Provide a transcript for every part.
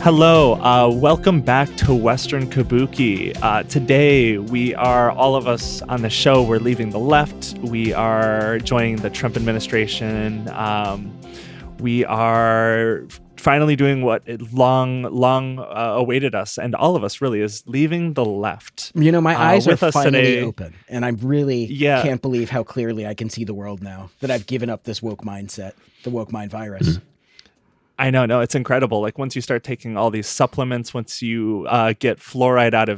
Hello, welcome back to Western Kabuki. Today, we are, all of us on the show, we're leaving the left. We are joining the Trump administration. We are finally doing what long awaited us, and all of us really, is leaving the left. You know, my eyes are finally today, open, and I really can't believe how clearly I can see the world now that I've given up this woke mindset, the woke mind virus. Mm-hmm. I know, no, it's incredible. Like once you start taking all these supplements, once you get fluoride out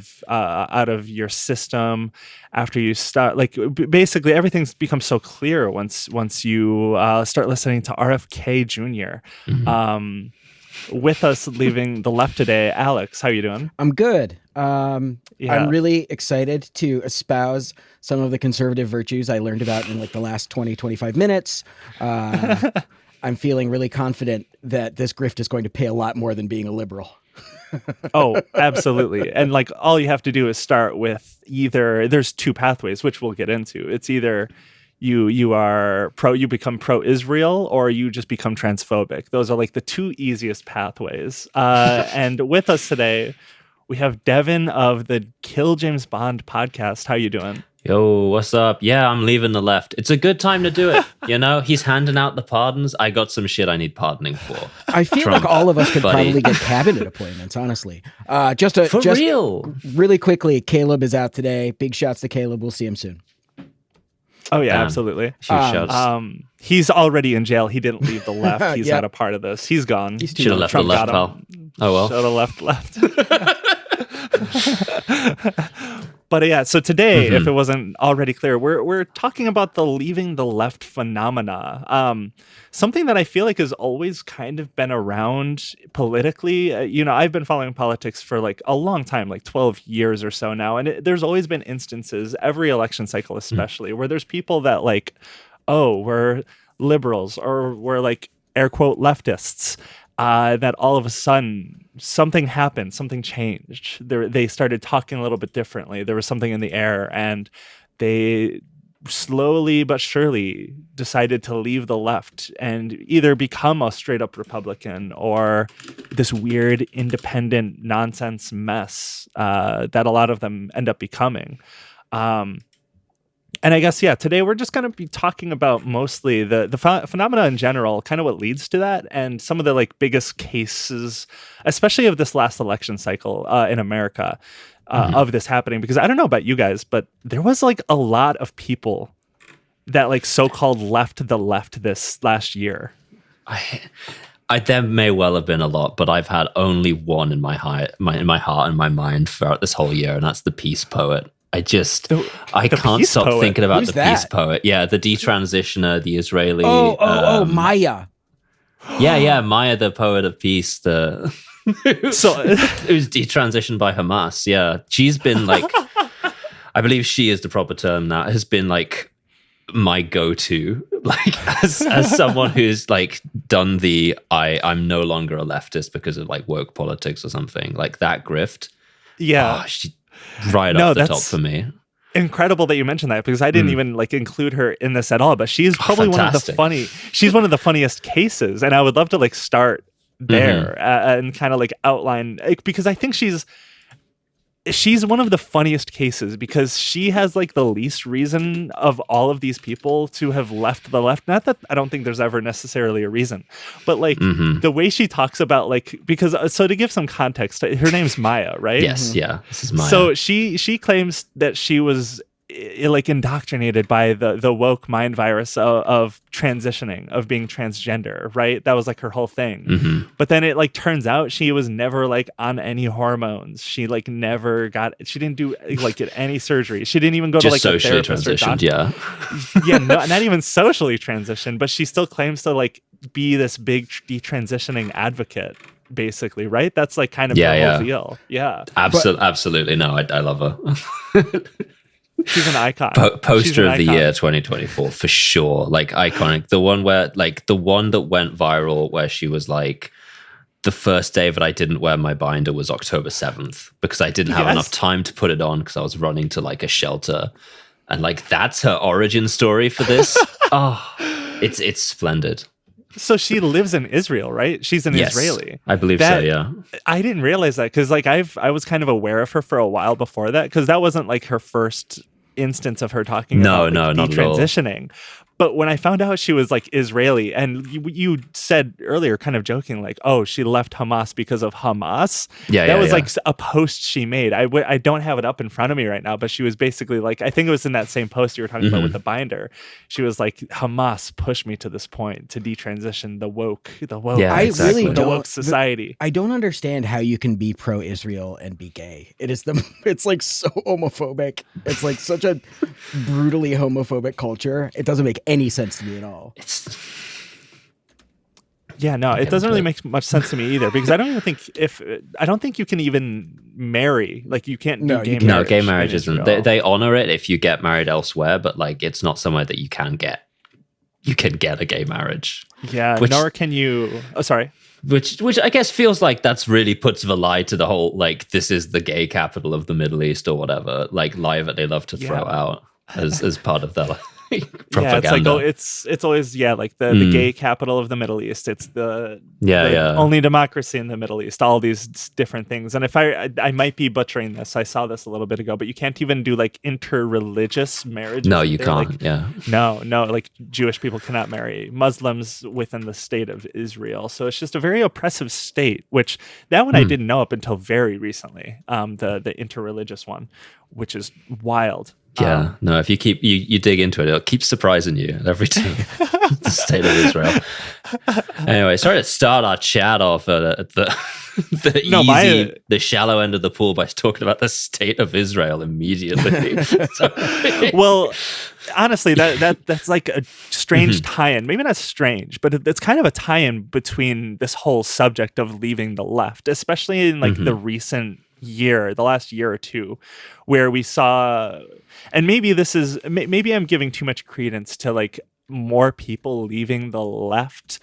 of your system, after you start, like basically everything's become so clear once you start listening to RFK Jr. Mm-hmm. With us leaving the left today, Alex, how you doing? I'm good. I'm really excited to espouse some of the conservative virtues I learned about in like the last 20-25 minutes. I'm feeling really confident that this grift is going to pay a lot more than being a liberal. Oh, absolutely. And like all you have to do is start with there's two pathways, which we'll get into. It's either you become pro-Israel, or you just become transphobic. Those are like the two easiest pathways. And with us today, we have Devon of the Kill James Bond podcast. How you doing? Yo, what's up? Yeah, I'm leaving the left. It's a good time to do it. You know, he's handing out the pardons. I got some shit I need pardoning for. I feel like all of us could probably get cabinet appointments, honestly. Just real. Really quickly, Caleb is out today. Big shouts to Caleb. We'll see him soon. Oh, yeah, absolutely. He's already in jail. He didn't leave the left. He's not a part of this. He's gone. Should have left the left, pal. Oh, well. Should have left. But yeah, so today, if it wasn't already clear, we're talking about the leaving the left phenomena. Something that I feel like has always kind of been around politically. I've been following politics for like a long time, like 12 years or so now. And there's always been instances, every election cycle especially, where there's people that like, oh, we're liberals, or we're like air quote leftists. That all of a sudden something happened, something changed. They started talking a little bit differently. There was something in the air, and they slowly but surely decided to leave the left and either become a straight up Republican or this weird independent nonsense mess that a lot of them end up becoming. And I guess, today we're just going to be talking about mostly the phenomena in general, kind of what leads to that, and some of the like biggest cases, especially of this last election cycle in America, of this happening. Because I don't know about you guys, but there was like a lot of people that like so-called left the left this last year. There may well have been a lot, but I've had only one in my heart and my mind throughout this whole year, and that's the peace poet. I can't stop thinking about the peace poet. Yeah, the detransitioner, the Israeli. Maya. Yeah, Maya, the poet of peace. It was detransitioned by Hamas. Yeah, she's been like, I believe she is the proper term now. Has been like my go-to, like as someone who's like done I'm no longer a leftist because of like woke politics or something like that grift. Yeah. Right off the top for me. Incredible that you mentioned that, because I didn't even like include her in this at all, but she's probably one of the funniest cases, and I would love to like start there and kind of like outline, because I think she's one of the funniest cases, because she has like the least reason of all of these people to have left the left. Not that I don't think there's ever necessarily a reason, but like the way she talks about like, because so to give some context, her name's Maya, right? Yes, yeah, this is Maya. So she claims that she was like indoctrinated by the woke mind virus of transitioning, of being transgender, right? That was like her whole thing. But then it like turns out she was never like on any hormones. She like she didn't do like get any surgery. She didn't even go just to like socially a therapist transitioned. Yeah, no, not even socially transitioned, but she still claims to like be this big detransitioning advocate, basically, right? That's like kind of the whole deal. Yeah, absolutely. No, I love her. She's an icon. Poster of the year 2024 for sure. Like iconic. The one that went viral where she was like, the first day that I didn't wear my binder was October 7th because I didn't have enough time to put it on because I was running to like a shelter. And like that's her origin story for this. It's splendid. So she lives in Israel, right? She's an Israeli. I believe so, yeah. I didn't realize that because like I was kind of aware of her for a while before that because that wasn't like her first instance of her talking about like, detransitioning. But when I found out she was like Israeli, and you said earlier, kind of joking, like, "Oh, she left Hamas because of Hamas." That was like a post she made. I don't have it up in front of me right now, but she was basically like, I think it was in that same post you were talking about with the binder. She was like, "Hamas pushed me to this point to detransition the woke." Yeah, exactly. The woke society. I don't understand how you can be pro-Israel and be gay. It's like so homophobic. It's like such a brutally homophobic culture. It doesn't make any sense to me at all. It doesn't really make much sense to me either because I don't think you can even marry. Like you can't do gay marriage. No, gay marriage isn't. They honor it if you get married elsewhere, but like it's not somewhere that you can get a gay marriage. Yeah, nor can you. Oh, sorry. Which I guess feels like that's really puts the lie to the whole like this is the gay capital of the Middle East or whatever like lie that they love to throw out as part of their propaganda. Yeah, it's always like the gay capital of the Middle East. It's the only democracy in the Middle East. All these different things. And if I might be butchering this. I saw this a little bit ago, but you can't even do like interreligious marriage. No, you can't. Like, no, like Jewish people cannot marry Muslims within the state of Israel. So it's just a very oppressive state. Which that one I didn't know up until very recently. The interreligious one, which is wild. Yeah, no, if you keep you dig into it, it'll keep surprising you every time. The state of Israel. Anyway, sorry to start our chat off at the shallow end of the pool by talking about the state of Israel immediately. Well, honestly, that's like a strange tie-in. Maybe not strange, but it's kind of a tie-in between this whole subject of leaving the left, especially in like the last year or two, where we saw, and maybe I'm giving too much credence to like more people leaving the left.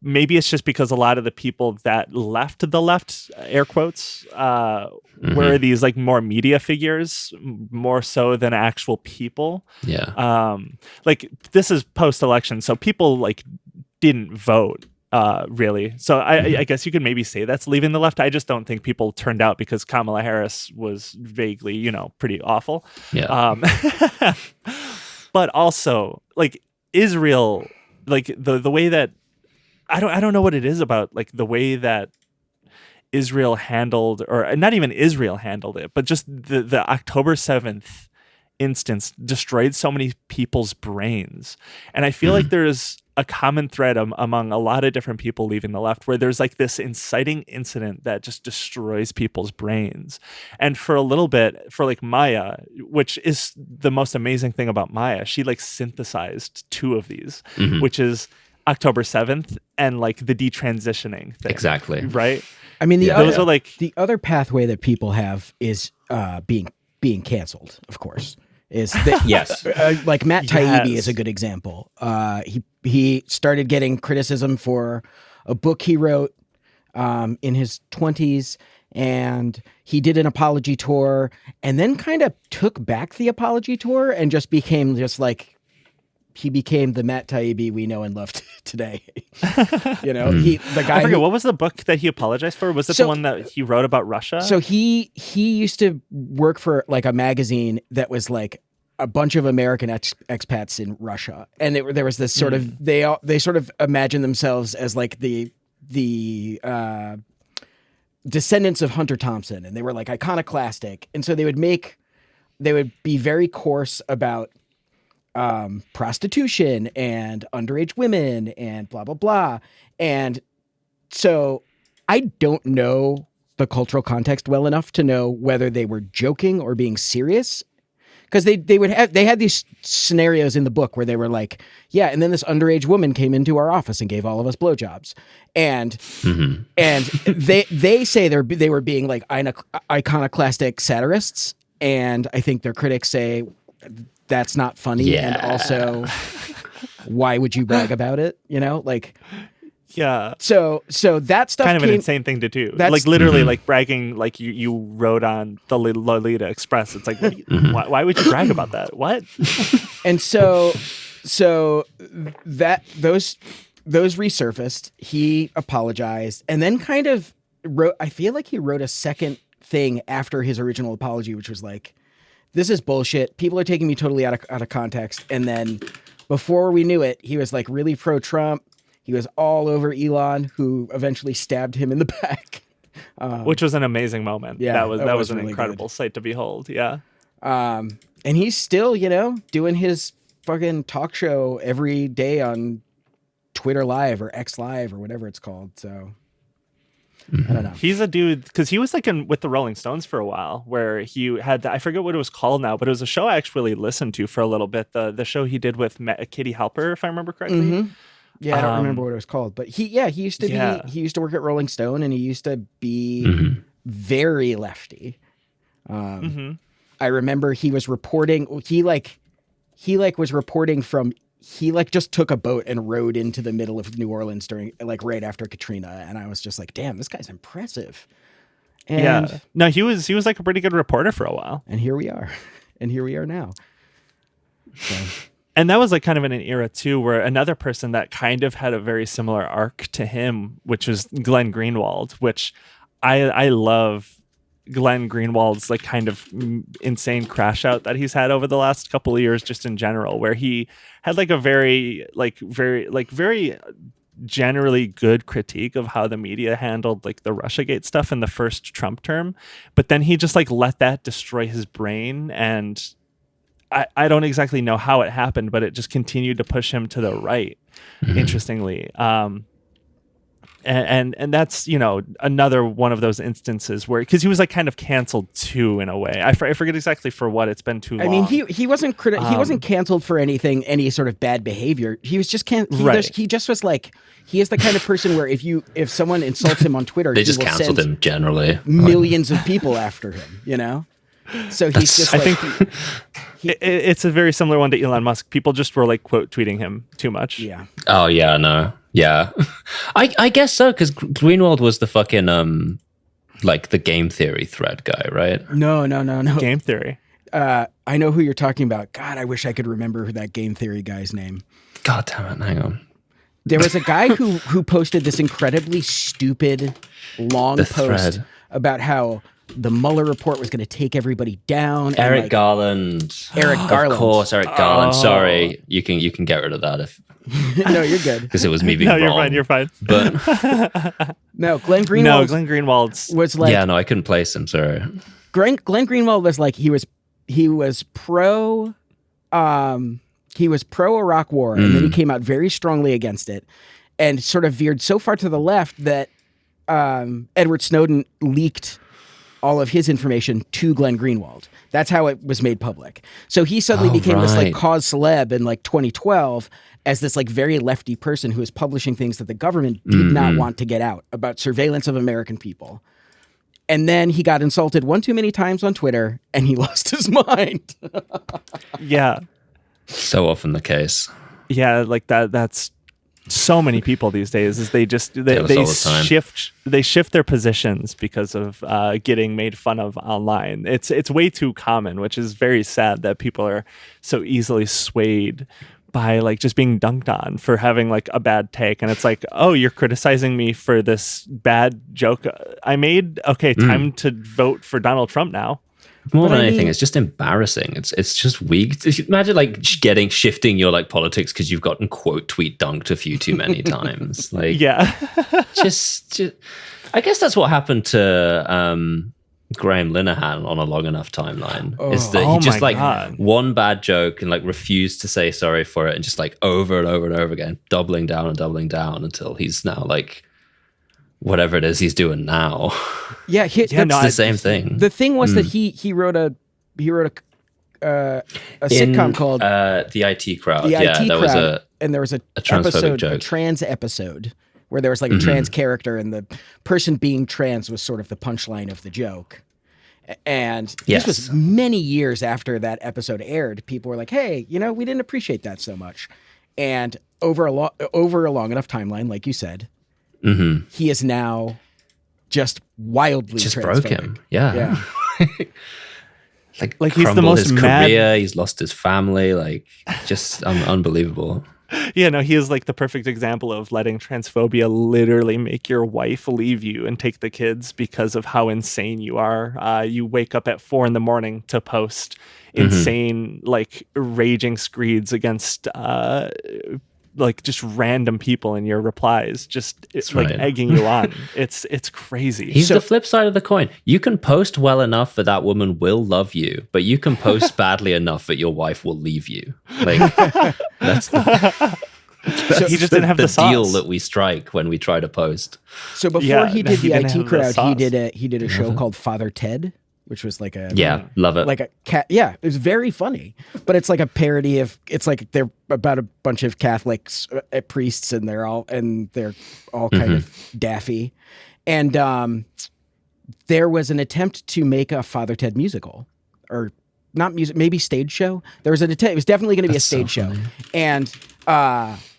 Maybe it's just because a lot of the people that left the left, air quotes, were these like more media figures, more so than actual people. Yeah. Like this is post-election, so people like didn't vote. Really. So I guess you could maybe say that's leaving the left. I just don't think people turned out because Kamala Harris was vaguely, pretty awful. Yeah. But also like Israel, like the way that I don't know what it is about like the way that Israel handled, or not even Israel handled it, but just the October 7th instance destroyed so many people's brains. And I feel like there's a common thread among a lot of different people leaving the left where there's like this inciting incident that just destroys people's brains. And for a little bit, for like Maya, which is the most amazing thing about Maya, she like synthesized two of these, which is October 7th and like the detransitioning thing. Exactly. Right? I mean, the other pathway that people have is being canceled, of course. Is that yes, like Matt Taibbi is a good example. He started getting criticism for a book he wrote in his 20s, and he did an apology tour, and then kind of took back the apology tour and just became he became the Matt Taibbi we know and love today. The guy. I forget what was the book that he apologized for. Was it the one that he wrote about Russia? So he used to work for like a magazine that was like a bunch of American expats in Russia, and there was this sort of they sort of imagined themselves as like the descendants of Hunter Thompson, and they were like iconoclastic, and so they would be very coarse about prostitution and underage women and blah, blah, blah. And so I don't know the cultural context well enough to know whether they were joking or being serious. Because they had these scenarios in the book where they were like, yeah, and then this underage woman came into our office and gave all of us blowjobs. And they say they were being like iconoclastic satirists. And I think their critics say that's not funny. Yeah. And also, why would you brag about it? Yeah. So that stuff kind of an insane thing to do. Like literally like bragging like you wrote on the Lolita Express. It's like, why would you brag about that? What? And so that those those resurfaced. He apologized and then kind of I feel like he wrote a second thing after his original apology, which was like, this is bullshit. People are taking me totally out of context. And then before we knew it, he was like really pro-Trump. He was all over Elon, who eventually stabbed him in the back. Which was an amazing moment. Yeah, that was an really incredible sight to behold. Yeah. And he's still, doing his fucking talk show every day on Twitter Live or X Live or whatever it's called. So I don't know. He's a dude because he was like with the Rolling Stones for a while, where he had I forget what it was called now, but it was a show I actually listened to for a little bit. The show he did with Katie Halper, if I remember correctly. Mm-hmm. Yeah, I don't remember what it was called, but he used to work at Rolling Stone, and he used to be very lefty. I remember he was reporting. He was reporting from. He just took a boat and rowed into the middle of New Orleans during right after Katrina, and I was just like, "Damn, this guy's impressive." And no, he was like a pretty good reporter for a while, and here we are, now. So. And that was like kind of in an era too, where another person that kind of had a very similar arc to him, which was Glenn Greenwald, which I love. Glenn Greenwald's like kind of insane crash out that he's had over the last couple of years, just in general, where he had like a very generally good critique of how the media handled like the Russiagate stuff in the first Trump term. But then he just like let that destroy his brain. And I don't exactly know how it happened, but it just continued to push him to the right, interestingly. And that's, another one of those instances where, because he was like kind of canceled too, in a way. I forget exactly for what. It's been too long. I mean, he wasn't he wasn't canceled for any sort of bad behavior. He was just he just was like, he is the kind of person where if someone insults him on Twitter, they just canceled him generally. Millions of people after him, So he's just I think it's a very similar one to Elon Musk. People just were like quote tweeting him too much. Yeah. Oh yeah, no. Yeah, I guess so, because Greenwald was the fucking like the game theory thread guy, right? No. Game theory. I know who you're talking about. God, I wish I could remember that game theory guy's name. God damn it! Hang on. There was a guy who posted this incredibly stupid long post about how the Mueller report was going to take everybody down. Eric Garland. Of course, Eric Garland. Sorry, you can get rid of that if. No, you're good. Because it was me being wrong. You're fine. But no, Glenn Greenwald. Glenn Greenwald was like. Yeah, no, I couldn't place him. Sorry. Glenn Greenwald was like he was pro. He was pro Iraq War, and then he came out very strongly against it, and sort of veered so far to the left that Edward Snowden leaked all of his information to Glenn Greenwald. That's how it was made public. So he suddenly became this like cause celeb in like 2012 as this like very lefty person who was publishing things that the government did not want to get out about surveillance of American people. And then he got insulted one too many times on Twitter and he lost his mind. Yeah. So often the case. Yeah, like that's so many people these days is they shift their positions because of getting made fun of online. It's way too common, which is very sad that people are so easily swayed by like just being dunked on for having like a bad take. And it's like, oh, you're criticizing me for this bad joke I made. Okay, time to vote for Donald Trump now. More than anything, it's just embarrassing. It's just weak. Imagine like shifting your like politics because you've gotten quote tweet dunked a few too many times. Like, yeah, just I guess that's what happened to Graham Linehan on a long enough timeline. Is that he just like one bad joke and like refused to say sorry for it, and just like over and over and over again, doubling down until he's now like. Whatever it is he's doing now. Yeah, that's the same thing. The thing was that he wrote a sitcom called The IT Crowd. The IT Crowd, was and there was a trans episode where there was like a trans character, and the person being trans was sort of the punchline of the joke. And this was many years after that episode aired. People were like, "Hey, we didn't appreciate that so much." And over a long enough timeline, like you said. He is now just wildly just broke him. Yeah. like he's the most his career. He's lost his family. Like just unbelievable. Yeah, no, he is like the perfect example of letting transphobia literally make your wife leave you and take the kids because of how insane you are. You wake up at 4 a.m. to post insane, like raging screeds against like just random people in your replies, just like egging you on. It's crazy. He's the flip side of the coin. You can post well enough that woman will love you, but you can post badly enough that your wife will leave you. Like that's he just didn't have the deal that we strike when we try to post. So before he did the IT crowd, he did a show called Father Ted, which was like a love it, like a cat. Yeah, it was very funny, but it's like a parody of. It's like they're about a bunch of Catholics priests, and they're all kind of daffy, and there was an attempt to make a Father Ted musical, or not music, maybe stage show. There was an attempt. It was definitely going to be a stage show, and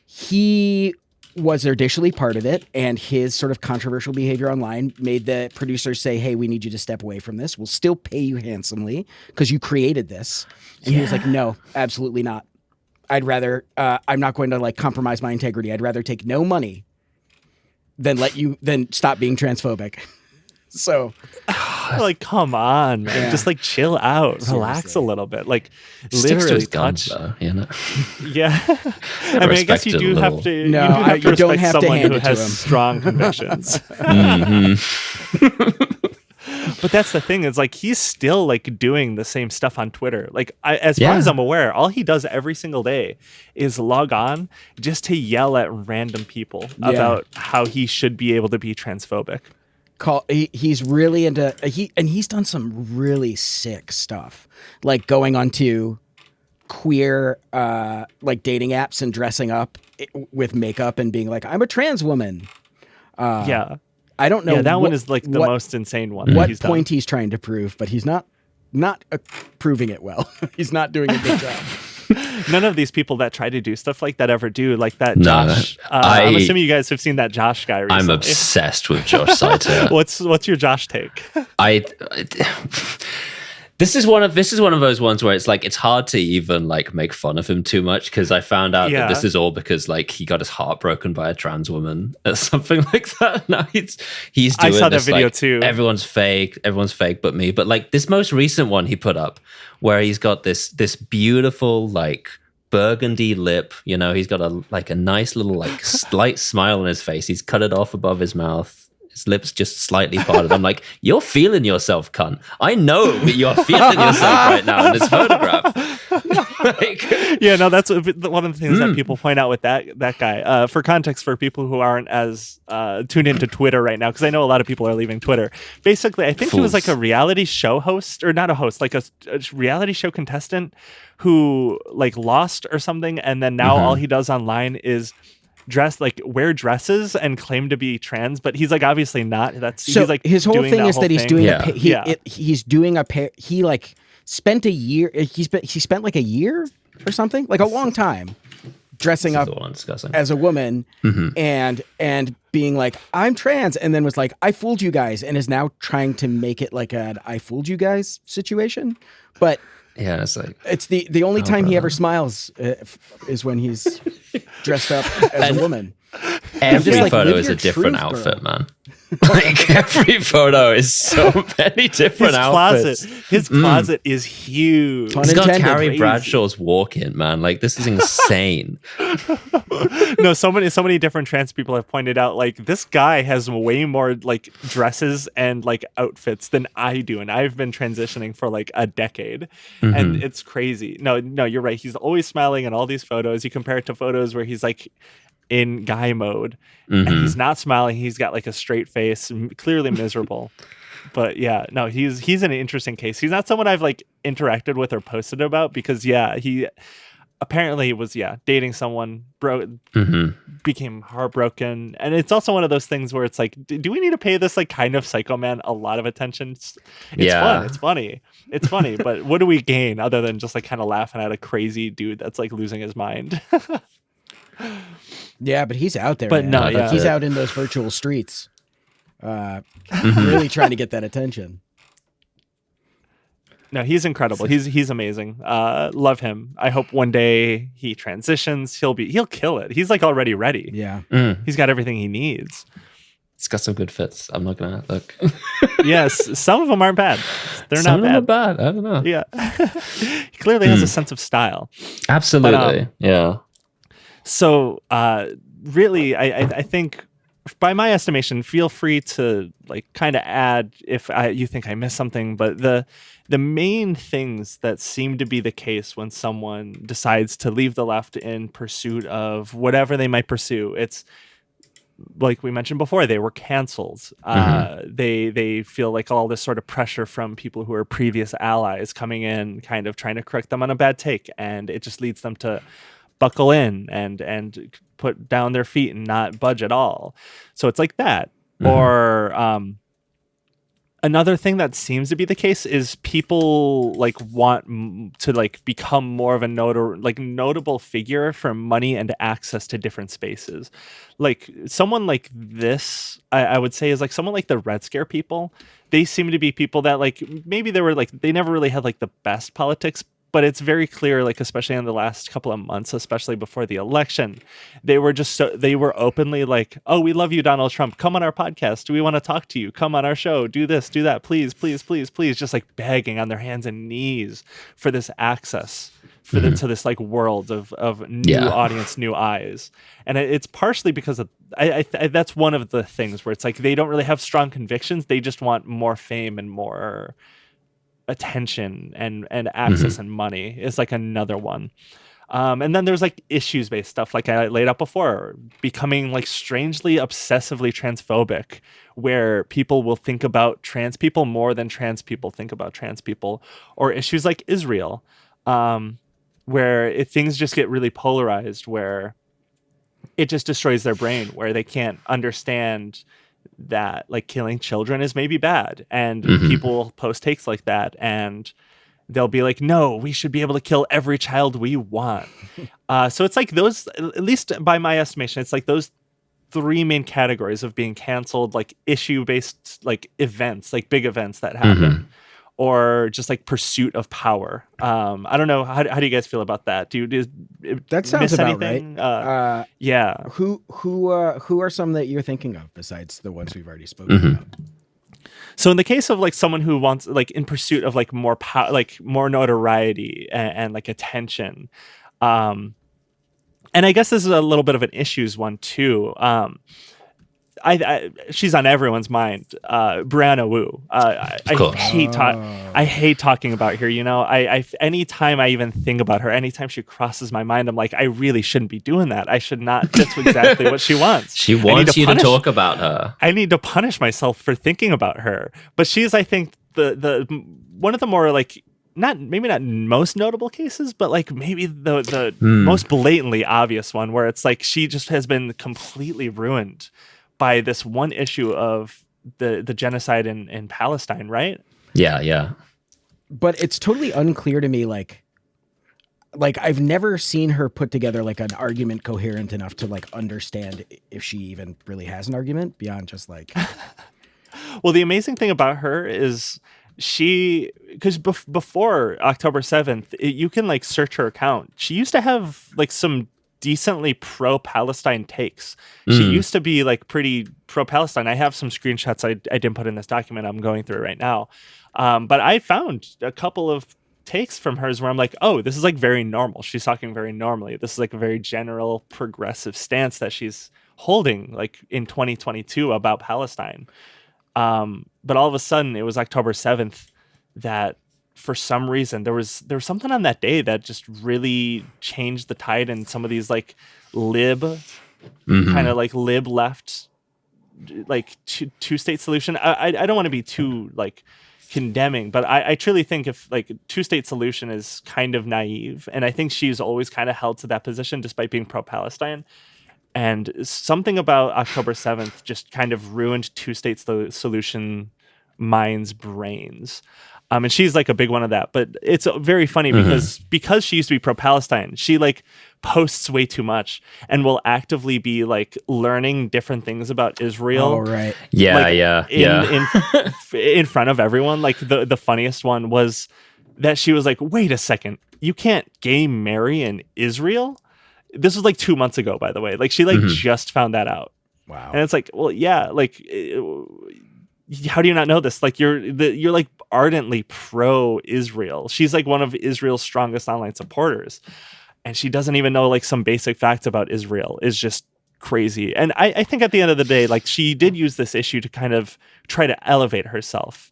he was initially part of it, and his sort of controversial behavior online made the producers say, hey, we need you to step away from this. We'll still pay you handsomely because you created this. And he was like, no, absolutely not. I'd rather, I'm not going to like compromise my integrity. I'd rather take no money than stop being transphobic. So like, come on, man. Just like chill out, relax a little bit. Like literally touch. You know? Yeah. I mean, I guess you do have to. No, you don't have someone who has strong convictions. But that's the thing, is like he's still like doing the same stuff on Twitter. Like as far as I'm aware, all he does every single day is log on just to yell at random people about how he should be able to be transphobic. He's really into he's done some really sick stuff, like going onto queer like dating apps and dressing up with makeup and being like, I'm a trans woman. I don't know. Yeah, that one is like the most insane one. What point he's trying to prove, but he's not proving it well. He's not doing a good job. None of these people that try to do stuff like that ever do. Like that Josh. I'm assuming you guys have seen that Josh guy recently. I'm obsessed with Josh Saiter. What's your Josh take? This is one of those ones where it's like it's hard to even like make fun of him too much, because I found out that this is all because like he got his heart broken by a trans woman or something like that. Now he's doing I saw this, that video like, too. Everyone's fake but me. But like this most recent one he put up, where he's got this beautiful like burgundy lip, you know, he's got a nice little like slight smile on his face. He's cut it off above his mouth. His lips just slightly parted. I'm like, you're feeling yourself, cunt. I know that you're feeling yourself right now in this photograph. That's one of the things that people point out with that guy. For context, for people who aren't as tuned into Twitter right now, because I know a lot of people are leaving Twitter. Basically, I think he was like a reality show host, or not a host, like a reality show contestant who like lost or something, and then now all he does online is wear dresses and claim to be trans, but he's like obviously not. He's like his whole thing is that he's doing he's doing he like spent a year. He spent like a year or something, like a long time dressing up as a woman and being like, I'm trans, and then was like, I fooled you guys, and is now trying to make it like an I fooled you guys situation, but. Yeah, it's like it's the only time he ever smiles is when he's dressed up as a woman. Every photo is a different outfit, man. Like every photo is so many different outfits. His closet is huge. He's got Carrie Bradshaw's walk-in, man. Like this is insane. No, so many different trans people have pointed out like this guy has way more like dresses and like outfits than I do, and I've been transitioning for like a decade, and it's crazy. No, you're right. He's always smiling in all these photos. You compare it to photos where he's like in guy mode and he's not smiling. He's got like a straight face, clearly miserable. But yeah, no, he's an interesting case. He's not someone I've like interacted with or posted about, because he apparently was dating someone, became heartbroken, and it's also one of those things where it's like, do we need to pay this like kind of psycho man a lot of attention? It's fun, it's funny, but what do we gain other than just like kind of laughing at a crazy dude that's like losing his mind? Yeah, but he's out there. But man. He's out in those virtual streets, really trying to get that attention. No, he's incredible. He's amazing. Love him. I hope one day he transitions. He'll kill it. He's like already ready. Yeah. He's got everything he needs. It's got some good fits. I'm not gonna look. Yes, some of them aren't bad. They're some not of them are bad. I don't know. Yeah. He clearly has a sense of style. Absolutely. But, yeah. So really, I think, by my estimation, feel free to like kind of add if you think I missed something, but the main things that seem to be the case when someone decides to leave the left in pursuit of whatever they might pursue, it's like we mentioned before, they were canceled. They feel like all this sort of pressure from people who are previous allies coming in, kind of trying to correct them on a bad take, and it just leads them to buckle in and put down their feet and not budge at all. So it's like that. Or another thing that seems to be the case is people like want to like become more of a notable figure for money and access to different spaces. Like someone like this, I would say, is like someone like the Red Scare people. They seem to be people that like maybe they never really had like the best politics, but it's very clear, like especially in the last couple of months, especially before the election, they were openly like, "Oh, we love you, Donald Trump. Come on our podcast. We want to talk to you. Come on our show. Do this, do that. Please, please, please, please." Just like begging on their hands and knees for this access to this like world of new audience, new eyes. And it's partially because of I that's one of the things where it's like they don't really have strong convictions. They just want more fame and more attention and access and money is like another one. And then there's like issues based stuff, like I laid out before, becoming like strangely obsessively transphobic, where people will think about trans people more than trans people think about trans people, or issues like Israel, where things just get really polarized, where it just destroys their brain, where they can't understand that like killing children is maybe bad, and people post takes like that, and they'll be like, no, we should be able to kill every child we want. So it's like those, at least by my estimation, it's like those three main categories of being canceled, like issue based like events, like big events that happen, or just like pursuit of power. I don't know, how do you guys feel about that? That sounds about anything? Right. Yeah. Who are some that you're thinking of besides the ones we've already spoken about? So in the case of like someone who wants like in pursuit of like more power, like more notoriety and like attention, and I guess this is a little bit of an issues one too. She's on everyone's mind. Brianna Wu. I hate talking about her. You know, anytime I even think about her, anytime she crosses my mind, I'm like, I really shouldn't be doing that. I should not. That's exactly what she wants. She wants you to talk about her. I need to punish myself for thinking about her. But she's, I think, the one of the more like maybe not most notable cases, but like maybe the most blatantly obvious one, where it's like she just has been completely ruined by this one issue of the genocide in Palestine, right? Yeah. But it's totally unclear to me, like I've never seen her put together like an argument coherent enough to like understand if she even really has an argument beyond just like. Well, the amazing thing about her is because before October 7th, you can like search her account. She used to have like some decently pro-Palestine takes. She used to be like pretty pro-Palestine. I have some screenshots I didn't put in this document. I'm going through it right now. But I found a couple of takes from hers where I'm like, oh, this is like very normal. She's talking very normally. This is like a very general progressive stance that she's holding like in 2022 about Palestine. But all of a sudden it was October 7th that for some reason there was something on that day that just really changed the tide in some of these like kind of like lib left, like two-state solution. I don't want to be too like condemning, but I truly think if like two-state solution is kind of naive, and I think she's always kind of held to that position despite being pro-Palestine. And something about October 7th just kind of ruined two-state solution minds' brains. And she's like a big one of that. But it's very funny because she used to be pro-Palestine, she like posts way too much and will actively be like learning different things about Israel. Oh, right. Yeah, like, in front of everyone. Like the funniest one was that she was like, wait a second, you can't gay marry in Israel? This was like 2 months ago, by the way. Like she like just found that out. Wow. And it's like, well, yeah, like how do you not know this? Like you're like ardently pro-Israel. She's like one of Israel's strongest online supporters. And she doesn't even know like some basic facts about Israel. Is just crazy. And I think at the end of the day, like she did use this issue to kind of try to elevate herself.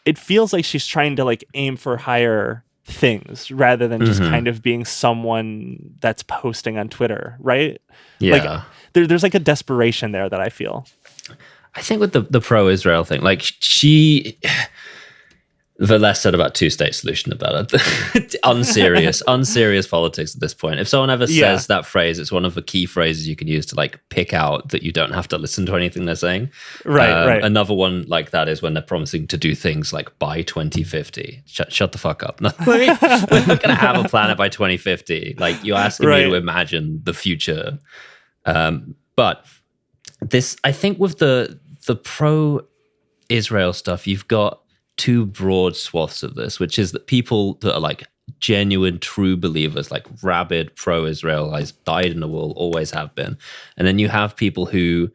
It feels like she's trying to like aim for higher things rather than just kind of being someone that's posting on Twitter, right? Yeah. Like there's like a desperation there that I feel. I think with the pro-Israel thing, like Velez said about two-state solution about it. unserious politics at this point. If someone ever says that phrase, it's one of the key phrases you can use to like pick out that you don't have to listen to anything they're saying. Right. Another one like that is when they're promising to do things like by 2050. Shut the fuck up. We're not going to have a planet by 2050. Like you're asking me to imagine the future. But this, I think with the pro-Israel stuff, you've got two broad swaths of this, which is that people that are like genuine, true believers, like rabid pro-Israel, died in the wall, always have been. And then you have people who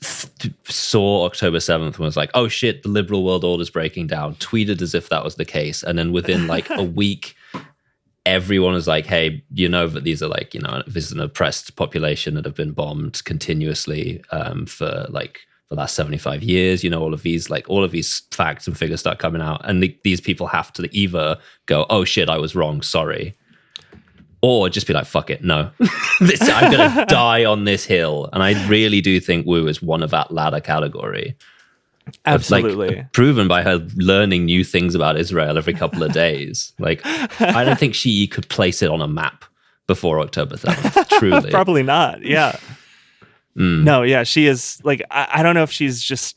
saw October 7th and was like, oh shit, the liberal world order is breaking down, tweeted as if that was the case. And then within like a week, everyone is like, hey, you know that these are like, you know, this is an oppressed population that have been bombed continuously for like the last 75 years, you know, all of these facts and figures start coming out, and these people have to either go, oh shit, I was wrong, sorry, or just be like, fuck it, no, I'm gonna die on this hill. And I really do think Wu is one of that latter category. Absolutely. Like, proven by her learning new things about Israel every couple of days. Like, I don't think she could place it on a map before October 7th, truly. Probably not, yeah. No, yeah, she is like, I don't know if she's just,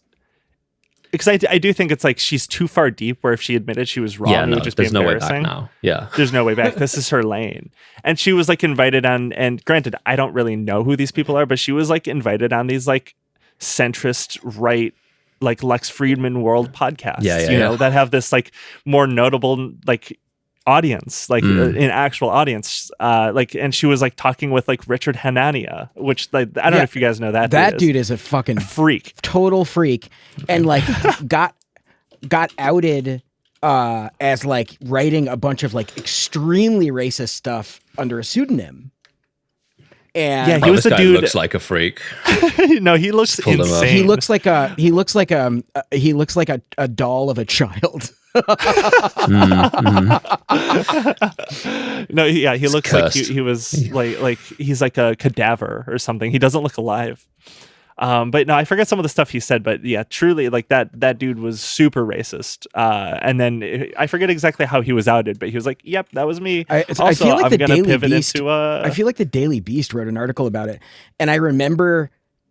because I do think it's like she's too far deep where if she admitted she was wrong, it would just be embarrassing. No way back now. Yeah. There's no way back. This is her lane. And she was like invited on, and granted, I don't really know who these people are, but she was like invited on these like centrist right, like Lex Friedman world podcasts, you know, that have this like more notable like audience, like an actual audience, like, and she was like talking with like Richard Hanania, which like I don't know if you guys know that dude is a fucking freak, total freak, and like got outed as like writing a bunch of like extremely racist stuff under a pseudonym. And he was the dude. Looks like a freak. No, he looks insane. He looks like a doll of a child. No, he looks cursed. Like he was like he's like a cadaver or something. He doesn't look alive. But no, I forget some of the stuff he said, but yeah, truly, like that dude was super racist. And then I forget exactly how he was outed, but he was like, "Yep, that was me." I feel like I'm gonna pivot into. I feel like the Daily Beast wrote an article about it, and I remember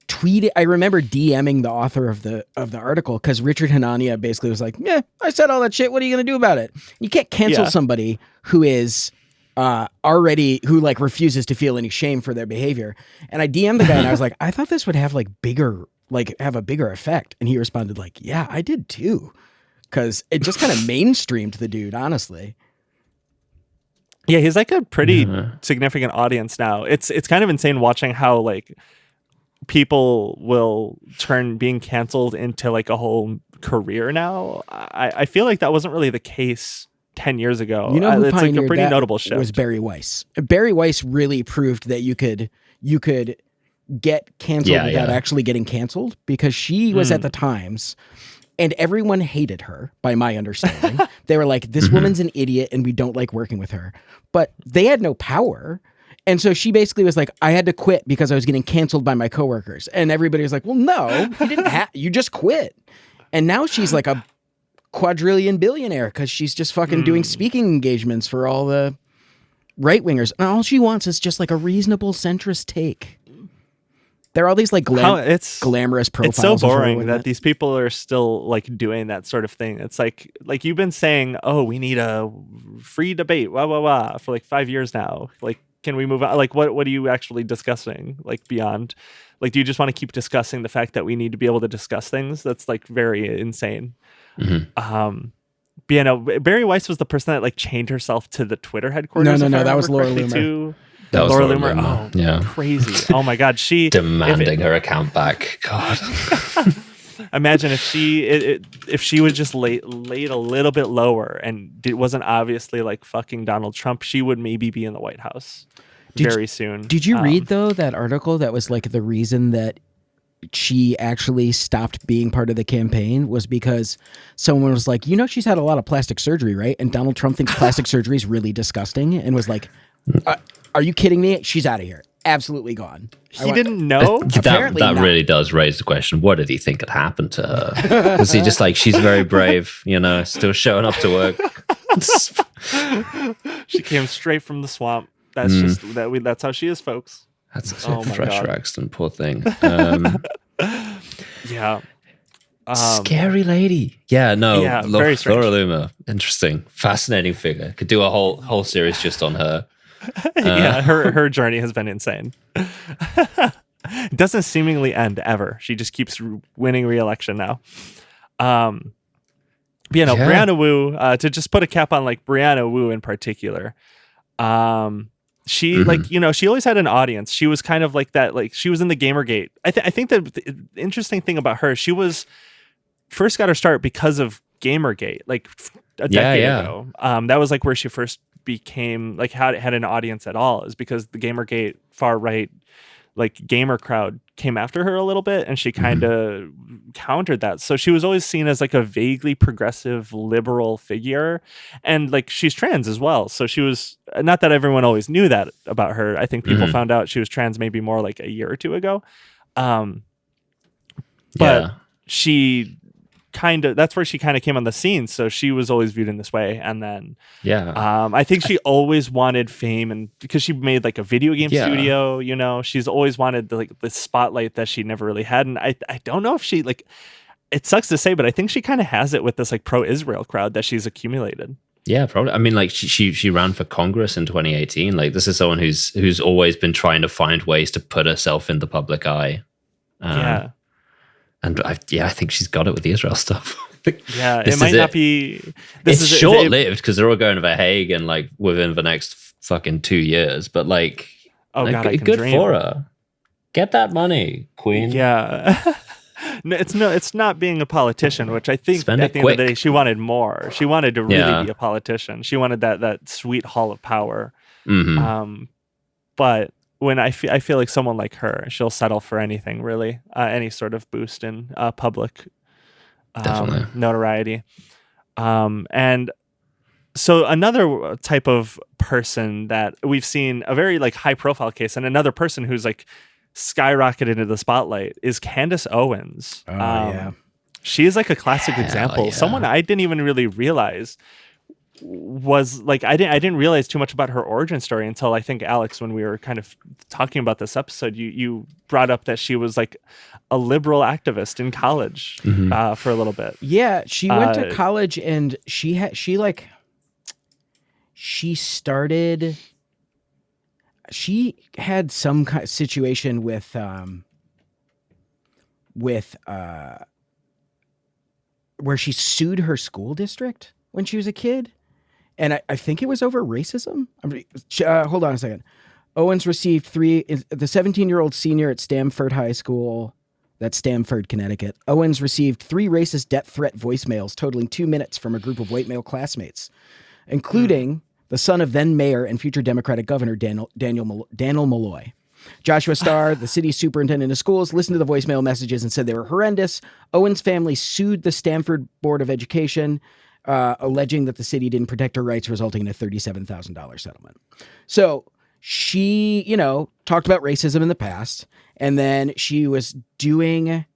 DMing the author of the article because Richard Hanania basically was like, "Yeah, I said all that shit. What are you gonna do about it? You can't cancel somebody who is." Who like refuses to feel any shame for their behavior. And I DM'd the guy and I was like, I thought this would have have a bigger effect. And he responded like, yeah, I did too. Cause it just kind of mainstreamed the dude, honestly. Yeah, he's like a pretty significant audience now. It's kind of insane watching how like people will turn being canceled into like a whole career now. I feel like that wasn't really the case 10 years ago. You know who it's like a pretty that notable shift. Was Barry Weiss. Barry Weiss really proved that you could get canceled without actually getting canceled, because she was at the Times and everyone hated her, by my understanding. They were like, this woman's an idiot and we don't like working with her. But they had no power. And so she basically was like, I had to quit because I was getting canceled by my coworkers. And everybody was like, well, no, you didn't you just quit. And now she's like a quadrillion billionaire because she's just fucking doing speaking engagements for all the right wingers, and all she wants is just like a reasonable centrist take. There are all these like glamorous profiles. It's so boring that these people are still like doing that sort of thing. It's like you've been saying, oh, we need a free debate, for like 5 years now. Like, can we move on? Like, what are you actually discussing? Like beyond, like, do you just want to keep discussing the fact that we need to be able to discuss things? That's like very insane. yeah, no, Barry Weiss was the person that like chained herself to the Twitter headquarters. No, that was Laura Loomer. Too. That was Laura Laura Loomer. Loomer. Oh, yeah, crazy. Oh my God, she demanding her account back. God. Imagine if she was just laid a little bit lower and it wasn't obviously like fucking Donald Trump, she would maybe be in the White House very soon. Did you read though that article that was like the reason that she actually stopped being part of the campaign was because someone was like, she's had a lot of plastic surgery, right? And Donald Trump thinks plastic surgery is really disgusting and was like, are you kidding me? She's out of here. Absolutely gone. He didn't know? That really does raise the question. What did he think had happened to her? Was he just like, she's very brave, still showing up to work? She came straight from the swamp. That's just that's how she is, folks. That's a pressure accident, poor thing. Yeah. Scary lady. Yeah, no. Yeah, very strange. Laura Loomer, interesting, fascinating figure. Could do a whole series just on her. Yeah, her journey has been insane. It doesn't seemingly end ever. She just keeps winning re-election now. Brianna Wu, to just put a cap on like Brianna Wu in particular. She she always had an audience. She was kind of like that, like she was in the Gamergate. I think that the interesting thing about her, she was first got her start because of Gamergate, like a decade ago. That was like where she first became like had an audience at all, is because the Gamergate far right like gamer crowd came after her a little bit, and she kind of countered that. So she was always seen as like a vaguely progressive liberal figure, and like she's trans as well. So she was, not that everyone always knew that about her. I think people found out she was trans maybe more like a year or two ago. But she that's where she kind of came on the scene. So she was always viewed in this way. And then, I think she always wanted fame, and because she made like a video game studio, she's always wanted the spotlight that she never really had. And I don't know if she it sucks to say, but I think she kind of has it with this like pro-Israel crowd that she's accumulated. Yeah, probably. I mean, like she ran for Congress in 2018. Like this is someone who's always been trying to find ways to put herself in the public eye. And I think she's got it with the Israel stuff. It might not be. It's short-lived because they're all going to The Hague and like within the next fucking 2 years. But like, God, I can good dream. for her. Get that money, Queen. Yeah. It's not being a politician, which I think Spend at the end of the day she wanted more. She wanted to really be a politician. She wanted that sweet hall of power. But when I feel like someone like her, she'll settle for anything really, any sort of boost in public notoriety. And so another type of person that we've seen, a very like high profile case, and another person who's like skyrocketed into the spotlight is Candace Owens. She is like a classic example. Someone I didn't even really realize was like, I didn't realize too much about her origin story until I think, Alex, when we were kind of talking about this episode, you brought up that she was like a liberal activist in college for a little bit. Yeah, she went to college, and she had some kind of situation with where she sued her school district when she was a kid. And I think it was over racism. Hold on a second. Owens received the 17-year-old senior at Stamford High School, that's Stamford, Connecticut. Owens received 3 racist death threat voicemails totaling 2 minutes from a group of white male classmates, including the son of then mayor and future Democratic governor Daniel Malloy. Joshua Starr, the city superintendent of schools, listened to the voicemail messages and said they were horrendous. Owens' family sued the Stamford Board of Education, alleging that the city didn't protect her rights, resulting in a $37,000 settlement. So she, talked about racism in the past, and then she wanted to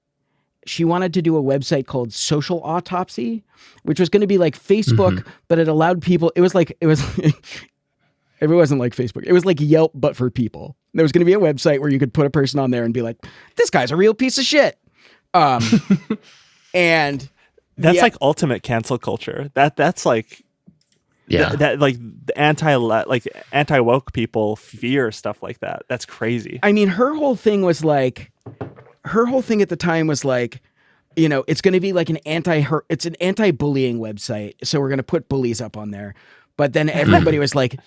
do a website called Social Autopsy, which was going to be like Facebook, but it allowed people, it was it wasn't like Facebook. It was like Yelp, but for people. There was going to be a website where you could put a person on there and be like, this guy's a real piece of shit. And that's like ultimate cancel culture. That's like, that like anti woke people fear stuff like that. That's crazy. I mean, her whole thing at the time was like, it's going to be like an anti-bullying website. So we're going to put bullies up on there. But then everybody was like,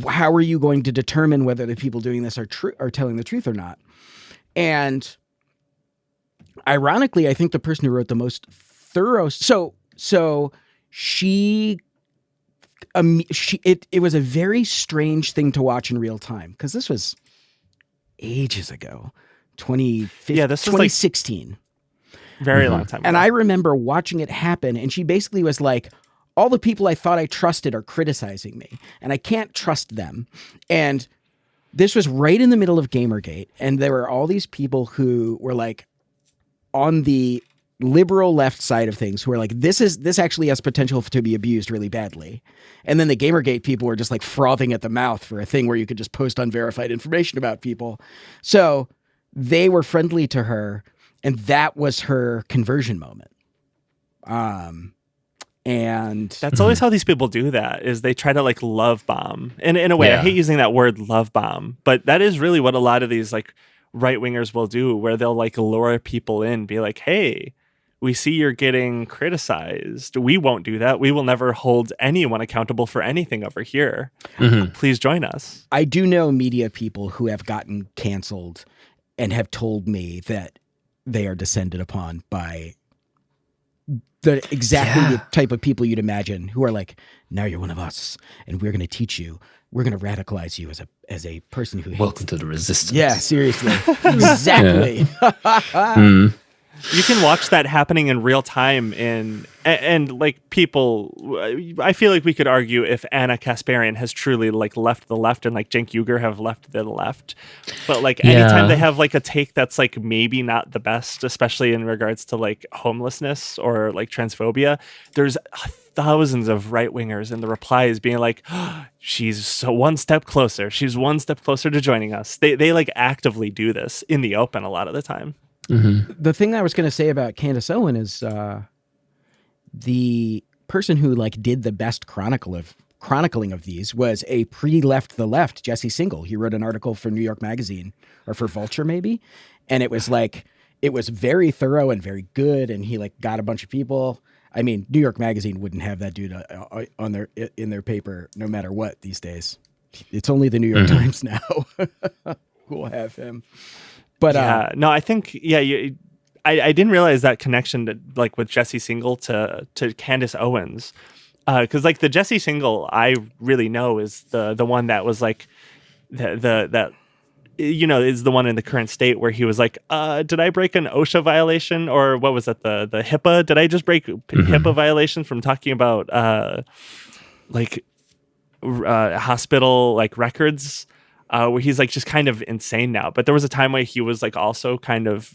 how are you going to determine whether the people doing this are telling the truth or not? And ironically, I think the person who wrote the most thorough, so it was a very strange thing to watch in real time, because this was ages ago, 2016. Very long time ago. And I remember watching it happen, and she basically was like, all the people I thought I trusted are criticizing me, and I can't trust them. And this was right in the middle of Gamergate, and there were all these people who were like on the liberal left side of things who are like, this actually has potential to be abused really badly. And then the Gamergate people were just like frothing at the mouth for a thing where you could just post unverified information about people. So they were friendly to her, and that was her conversion moment. And that's always how these people do that, is they try to like love bomb. And in a way, I hate using that word love bomb, but that is really what a lot of these like right wingers will do, where they'll like lure people in, be like, hey, we see you're getting criticized. We won't do that. We will never hold anyone accountable for anything over here. Please join us. I do know media people who have gotten canceled and have told me that they are descended upon by the type of people you'd imagine, who are like, now you're one of us, and we're going to teach you. We're going to radicalize you as a person who hates. Welcome to the resistance. Yeah, seriously. Exactly. You can watch that happening in real time and like people, I feel like we could argue if Anna Kasparian has truly like left the left and like Cenk Uygur have left the left. But like anytime they have like a take that's like maybe not the best, especially in regards to like homelessness or like transphobia, there's thousands of right wingers in the replies being like, oh, she's so one step closer. She's one step closer to joining us. They like actively do this in the open a lot of the time. The thing that I was going to say about Candace Owen is the person who like did the best chronicling of these was a pre-left the left Jesse Singal. He wrote an article for New York Magazine, or for Vulture maybe, and it was like, it was very thorough and very good, and he like got a bunch of people. I mean, New York Magazine wouldn't have that dude in their paper no matter what these days. It's only the New York Times now who will have him. But no, I think I didn't realize that connection to, like with Jesse Singal to Candace Owens, because like the Jesse Singal I really know is the one that was like that is the one in the current state where he was like, did I break an OSHA violation, or what was that, the HIPAA? Did I just break HIPAA violation from talking about hospital like records? Where he's like just kind of insane now. But there was a time where he was like also kind of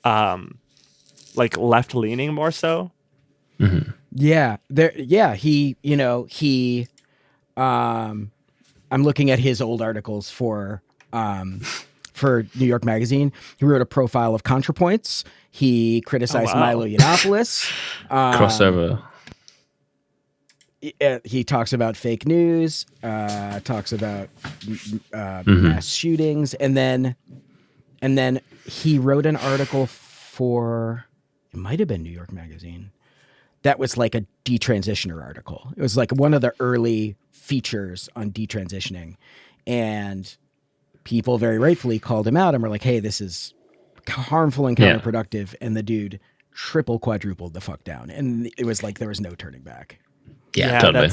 like left leaning more so. Yeah. I'm looking at his old articles for New York Magazine. He wrote a profile of ContraPoints. He criticized Milo Yiannopoulos. Crossover. He talks about fake news, talks about mass shootings, and then he wrote an article for, it might have been New York Magazine, that was like a detransitioner article. It was like one of the early features on detransitioning, and people very rightfully called him out and were like, hey, this is harmful and counterproductive, and the dude quadrupled the fuck down, and it was like there was no turning back. Yeah, totally.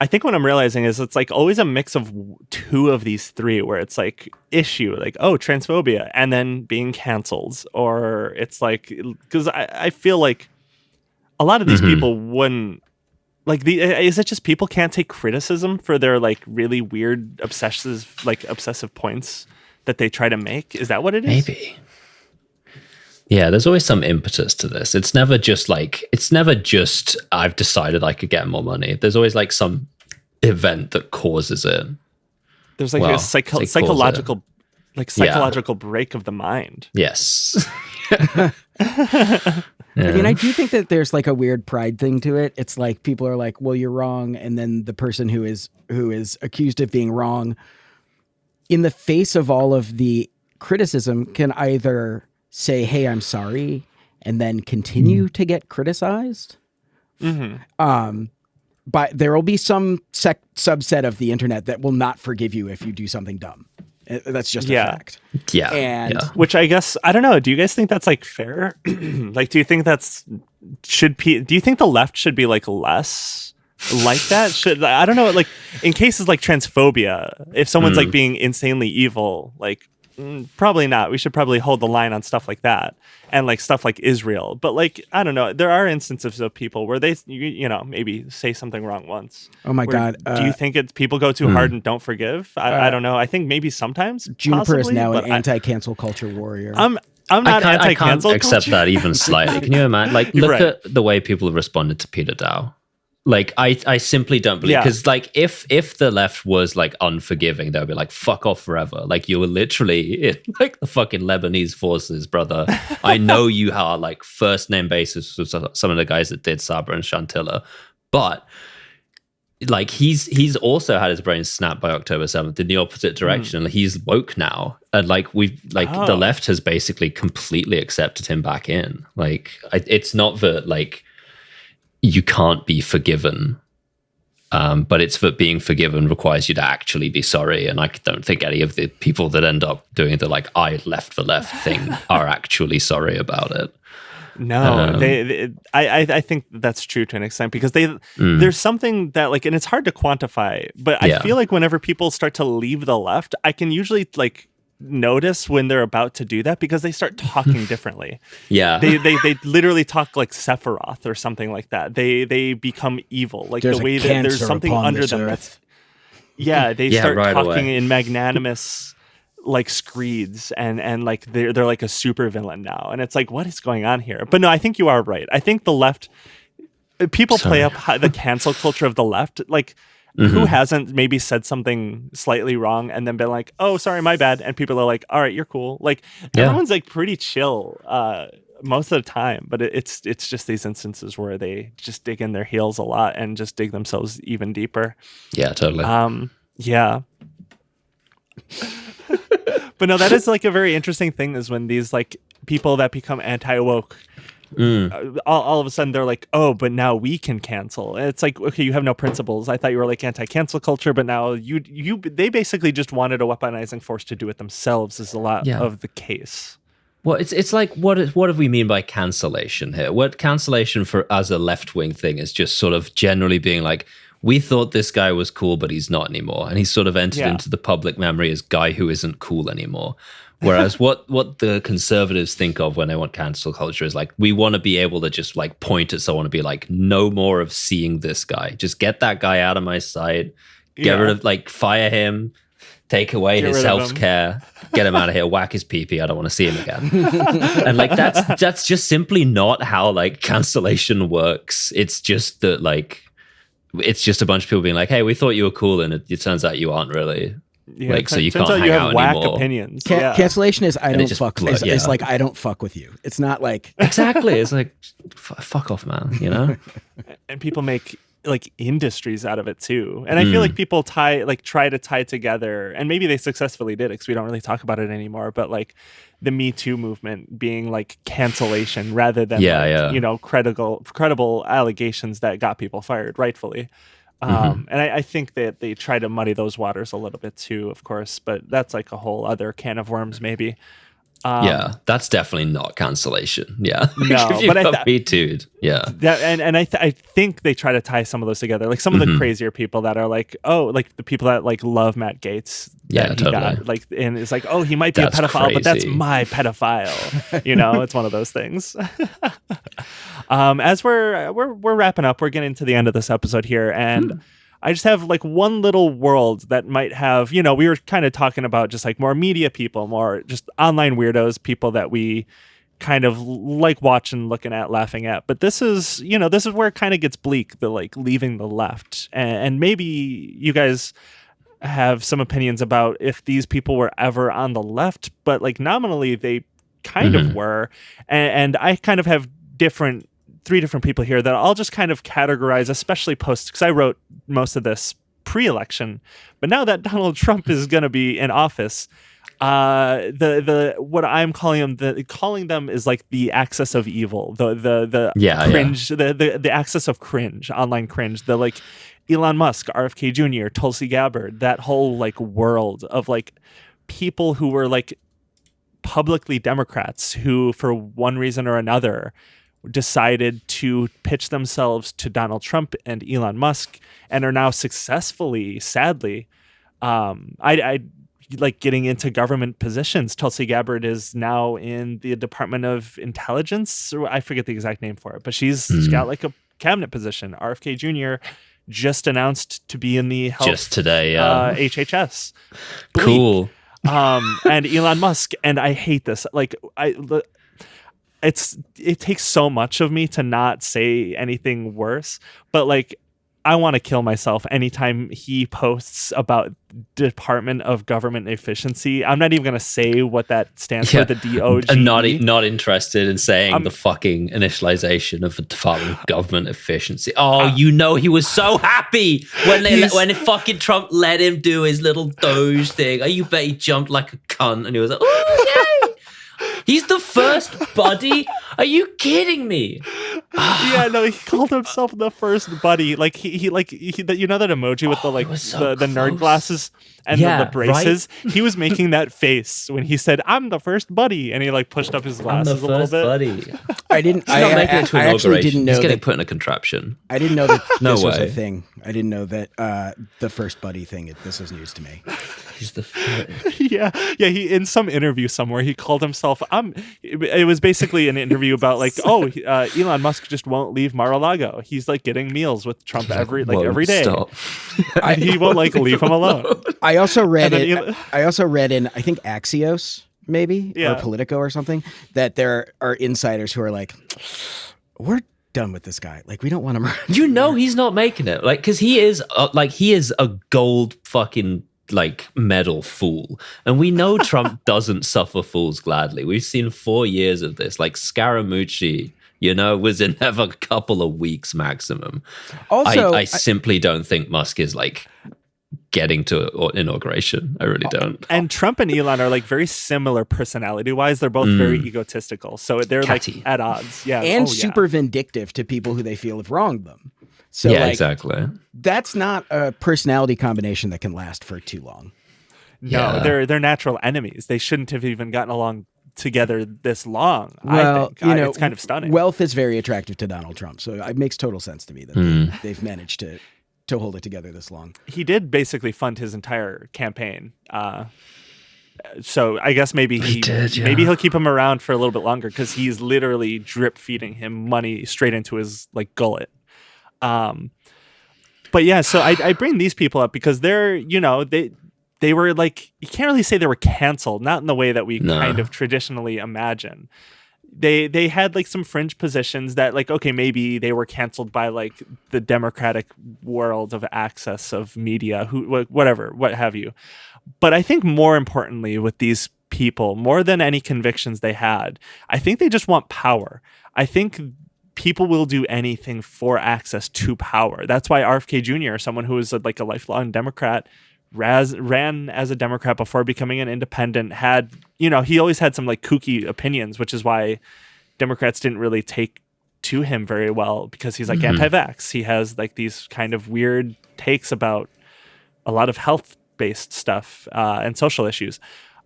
I think what I'm realizing is it's like always a mix of two of these three, where it's like issue, like, oh, transphobia, and then being canceled. Or it's like, because I feel like a lot of these people wouldn't, like, is it just people can't take criticism for their like really weird obsessive points that they try to make? Is that what it is? Maybe. Yeah, there's always some impetus to this. It's never just I've decided I could get more money. There's always like some event that causes it. There's like a psychological break of the mind. Yes. I mean, I do think that there's like a weird pride thing to it. It's like people are like, well, you're wrong. And then the person who is accused of being wrong, in the face of all of the criticism, can either say, hey, I'm sorry, and then continue to get criticized. But there will be some subset of the internet that will not forgive you if you do something dumb. That's just a fact. Yeah. And which I guess, I don't know. Do you guys think that's like fair? Like, do you think do you think the left should be like less like that? I don't know. Like in cases like transphobia, if someone's like being insanely evil, like probably not. We should probably hold the line on stuff like that and like stuff like Israel. But like, I don't know. There are instances of people where they, maybe say something wrong once. Oh my God. Do you think people go too hard and don't forgive? I don't know. I think maybe sometimes. Juniper is now an anti-cancel culture warrior. I'm not anti-cancel I can't accept culture. that even slightly. Can you imagine? Like, look at the way people have responded to Peter Dow. Like, I simply don't believe, because like if the left was like unforgiving, they'll be like, fuck off forever. Like, you were literally in like the fucking Lebanese forces, brother. I know you are like first name basis with some of the guys that did Sabra and Shantilla, but like he's also had his brain snapped by October 7th in the opposite direction. And he's woke now, and like the left has basically completely accepted him back in. Like, it's not that like you can't be forgiven, but it's that being forgiven requires you to actually be sorry. And I don't think any of the people that end up doing the like I left the left thing are actually sorry about it. No, I think that's true to an extent, because there's something that like, and it's hard to quantify, but I feel like whenever people start to leave the left, I can usually like notice when they're about to do that, because they start talking differently. They literally talk like Sephiroth or something like that. They become evil, like there's the way that there's something under them that's they start talking in magnanimous like screeds, and like they're like a super villain now, and it's like, what is going on here? But no, I think you are right. I think the left people play up the cancel culture of the left, like who hasn't maybe said something slightly wrong and then been like, oh, sorry, my bad, and people are like, all right, you're cool. Like everyone's like pretty chill most of the time, but it's just these instances where they just dig in their heels a lot and just dig themselves even deeper. Yeah, totally. But no, that is like a very interesting thing, is when these like people that become anti-woke all of a sudden they're like, oh, but now we can cancel. And it's like, okay, you have no principles. I thought you were like anti-cancel culture, but now they basically just wanted a weaponizing force to do it themselves, is a lot of the case. Well, it's like, what do we mean by cancellation here? What cancellation for as a left-wing thing is just sort of generally being like, we thought this guy was cool, but he's not anymore. And he's sort of entered into the public memory as guy who isn't cool anymore. Whereas what the conservatives think of when they want cancel culture is like, we want to be able to just like point at someone and be like, no more of seeing this guy. Just get that guy out of my sight. Get rid of, like, fire him. Take away his healthcare. Get him out of here. Whack his pee-pee. I don't want to see him again. And like that's just simply not how like cancellation works. It's just that like it's just a bunch of people being like, hey, we thought you were cool, and it turns out you aren't really. Yeah, like, so you can't out hang you out have whack anymore. Opinions. Cancellation is I don't fuck. It's yeah. like I don't fuck with you. It's not like exactly. It's like fuck off, man. You know. And people make like industries out of it too. And I feel like people try to tie together, and maybe they successfully did, because we don't really talk about it anymore. But like the Me Too movement being like cancellation rather than you know, credible allegations that got people fired rightfully. And I think that they try to muddy those waters a little bit too, of course, but that's like a whole other can of worms, maybe. Yeah, that's definitely not cancellation. Yeah, no, but I got Me Too'd. Yeah, and I think they try to tie some of those together, like some of the crazier people that are like, oh, like the people that like love Matt Gaetz. Yeah, totally. Got, like, and it's like, oh, he might be a pedophile, but that's my pedophile. You know, it's one of those things. As we're wrapping up, we're getting to the end of this episode here, and I just have like one little world that might have, you know, we were kind of talking about just like more media people, more just online weirdos, people that we kind of like watching, looking at, laughing at. But this is, you know, this is where it kind of gets bleak, the like leaving the left. And maybe you guys have some opinions about if these people were ever on the left, but like nominally they kind of were. And I kind of have three different people here that I'll just kind of categorize, especially because I wrote most of this pre-election. But now that Donald Trump is going to be in office, The what I'm calling them is like the axis of evil, the cringe, the axis of cringe, online cringe, the like Elon Musk, RFK Jr., Tulsi Gabbard, that whole like world of like people who were like publicly Democrats who for one reason or another decided to pitch themselves to Donald Trump and Elon Musk and are now successfully, sadly, I like getting into government positions. Tulsi Gabbard is now in the Department of Intelligence, or I forget the exact name for it, but she's got like a cabinet position. RFK Jr. just announced to be in the health just today, HHS. Cool. And Elon Musk, and I hate this. Like it takes so much of me to not say anything worse, but like I want to kill myself anytime he posts about Department of Government Efficiency. I'm not even going to say what that stands for, the DOGE. I'm not interested in saying the fucking initialization of the Department of Government Efficiency. Oh, he was so happy when fucking Trump let him do his little Doge thing. Oh, you bet he jumped like a cunt and he was like, oh, yay! He's the first buddy? Are you kidding me? Yeah, no, he called himself the first buddy. Like he you know that emoji with the like the nerd glasses and the braces? Right? He was making that face when he said, "I'm the first buddy," and he like pushed up his glasses a little bit. Buddy. I didn't. I actually didn't know. He's getting put in a contraption. I didn't know that this was a thing. I didn't know that the first buddy thing. This was news to me. He's the first. Yeah. He in some interview somewhere he called himself. It was basically an interview about like, Elon Musk just won't leave Mar-a-Lago. He's like getting meals with Trump every day. He won't like leave him alone. I also read in I think Axios maybe or Politico or something that there are insiders who are like, we're done with this guy. Like, we don't want him around. You know he's not making it. Like, because he is a gold fucking like medal fool, and we know Trump doesn't suffer fools gladly. We've seen 4 years of this. Like Scaramucci, was in a couple of weeks maximum. Also, I simply don't think Musk is like getting to inauguration. I really don't. And Trump and Elon are like very similar personality wise. They're both very egotistical, so they're catty. Like at odds. Yeah, and super vindictive to people who they feel have wronged them. So exactly. That's not a personality combination that can last for too long. No, they're natural enemies. They shouldn't have even gotten along together this long. Well, I think. It's kind of stunning. Wealth is very attractive to Donald Trump, so it makes total sense to me that they've managed to hold it together this long. He did basically fund his entire campaign. So I guess maybe maybe he'll keep him around for a little bit longer because he's literally drip feeding him money straight into his like gullet. But yeah, so I bring these people up because they're, they were like, you can't really say they were canceled, not in the way that we kind of traditionally imagine. They had like some fringe positions that like, okay, maybe they were canceled by like the democratic world of access of media, whatever, what have you. But I think more importantly with these people, more than any convictions they had, I think they just want power. I think people will do anything for access to power. That's why RFK Jr., someone who is like a lifelong Democrat, ran as a Democrat before becoming an independent, had, he always had some like kooky opinions, which is why Democrats didn't really take to him very well because he's like anti-vax. He has like these kind of weird takes about a lot of health-based stuff and social issues.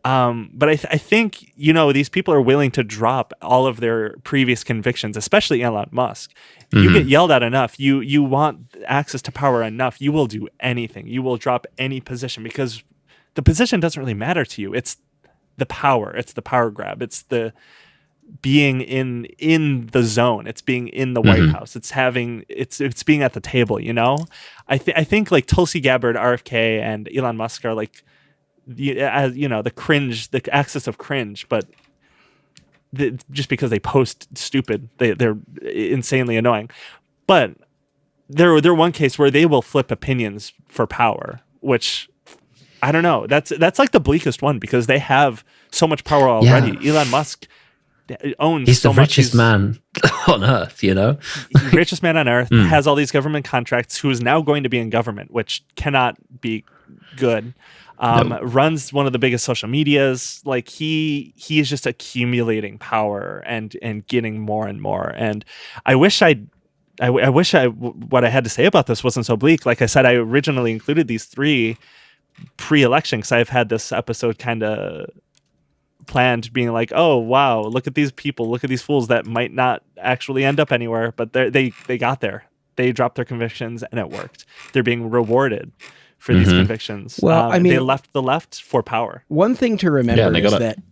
But I think, these people are willing to drop all of their previous convictions, especially Elon Musk. You get yelled at enough. You want access to power enough. You will do anything. You will drop any position because the position doesn't really matter to you. It's the power. It's the power grab. It's the being in the zone. It's being in the White House. It's being at the table, I think like Tulsi Gabbard, RFK, and Elon Musk are like, the cringe, the axis of cringe, but just because they post stupid, they're insanely annoying. But they're one case where they will flip opinions for power, which I don't know. That's like the bleakest one because they have so much power already. Yeah. Elon Musk owns he's so the much. richest man on earth, richest man on earth, has all these government contracts, who is now going to be in government, which cannot be good. runs one of the biggest social medias. Like he is just accumulating power and getting more and more. And I wish what I had to say about this wasn't so bleak. Like I said, I originally included these 3 pre-election because I've had this episode kind of planned, being like, oh wow, look at these people, look at these fools that might not actually end up anywhere, but they got there. They dropped their convictions and it worked. They're being rewarded for these convictions. Well, I mean, they left the left for power. One thing to remember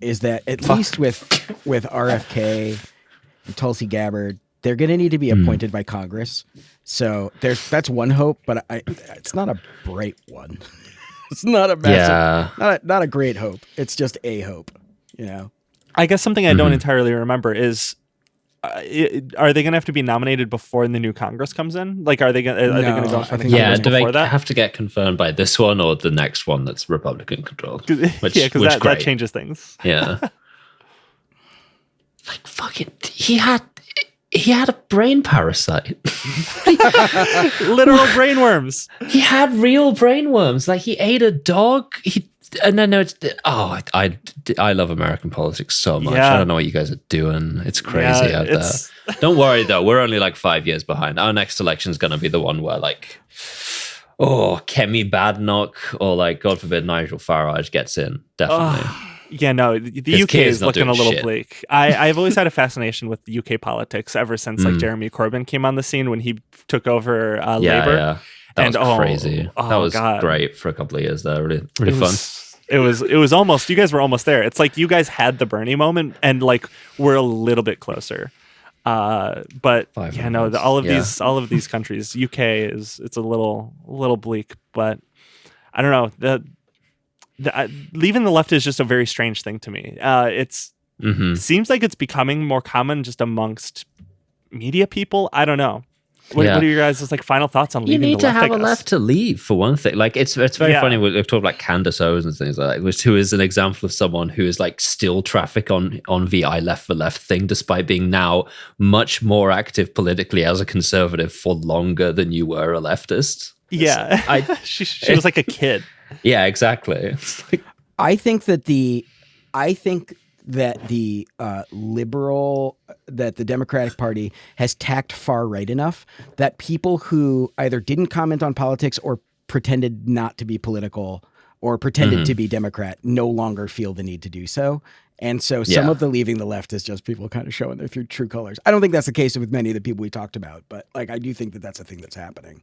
is that at least with RFK and Tulsi Gabbard, they're going to need to be appointed by Congress. So that's one hope, but it's not a bright one. It's not a massive, not a great hope. It's just a hope, you know. I guess something I don't entirely remember is, are they going to have to be nominated before the new Congress comes in? Like, are they going to go for the Congress do before they have to get confirmed by this one or the next one that's Republican controlled? Because that changes things. Yeah. Like, fucking, he had a brain parasite. Literal brain worms. He had real brain worms. Like, he ate a dog. I love American politics so much. I don't know what you guys are doing. It's crazy out there. Don't worry though, we're only like 5 years behind. Our next election is going to be the one where like, Kemi Badenoch or like, God forbid, Nigel Farage gets in. Definitely. The UK is looking a little bleak. I've always had a fascination with UK politics ever since like Jeremy Corbyn came on the scene when he took over Labour. Yeah. That was crazy. That was great for a couple of years there. Really, really fun. It was almost, you guys were almost there. It's like you guys had the Bernie moment and like we're a little bit closer. But all of these countries, UK it's a little bleak, but I don't know. Leaving the left is just a very strange thing to me. It's seems like it's becoming more common just amongst media people. I don't know. What are your guys' like final thoughts on leaving the left? You need to have a left to leave, for one thing. Like it's very funny. We've talked about Candace Owens and things like that, who is an example of someone who is like still traffic on the I left for left thing, despite being now much more active politically as a conservative for longer than you were a leftist. Yeah, she was like a kid. Yeah, exactly. I think that the Democratic Party has tacked far right enough that people who either didn't comment on politics or pretended not to be political or pretended to be Democrat no longer feel the need to do so. And so some of the leaving the left is just people kind of showing their true colors. I don't think that's the case with many of the people we talked about, but like I do think that that's a thing that's happening.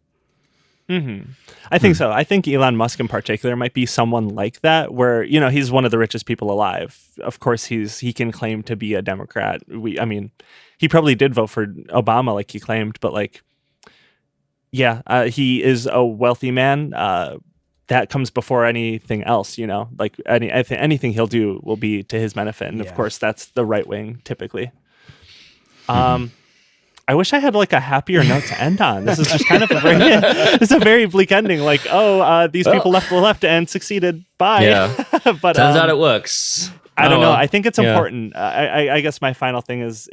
I think so. I think Elon Musk in particular might be someone like that, where he's one of the richest people alive. Of course, he can claim to be a Democrat. He probably did vote for Obama, like he claimed, but like, he is a wealthy man. That comes before anything else. Like anything he'll do will be to his benefit, and of course, that's the right wing typically. I wish I had like a happier note to end on. This is just kind of a very bleak ending. Like, these people left the left and succeeded. Bye. Yeah. But turns out it works. I don't know. I think it's important. I guess my final thing is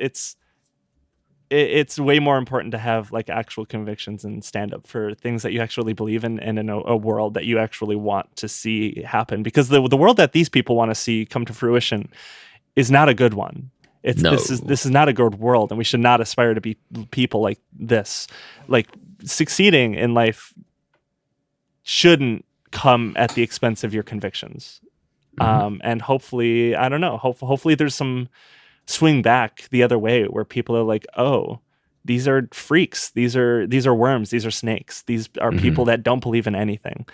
it's way more important to have like actual convictions and stand up for things that you actually believe in and in a world that you actually want to see happen. Because the world that these people want to see come to fruition is not a good one. This is not a good world, and we should not aspire to be people like this. Like succeeding in life shouldn't come at the expense of your convictions. And hopefully, I don't know. Hopefully, there's some swing back the other way where people are like, "Oh, these are freaks. These are worms. These are snakes. These are people that don't believe in anything."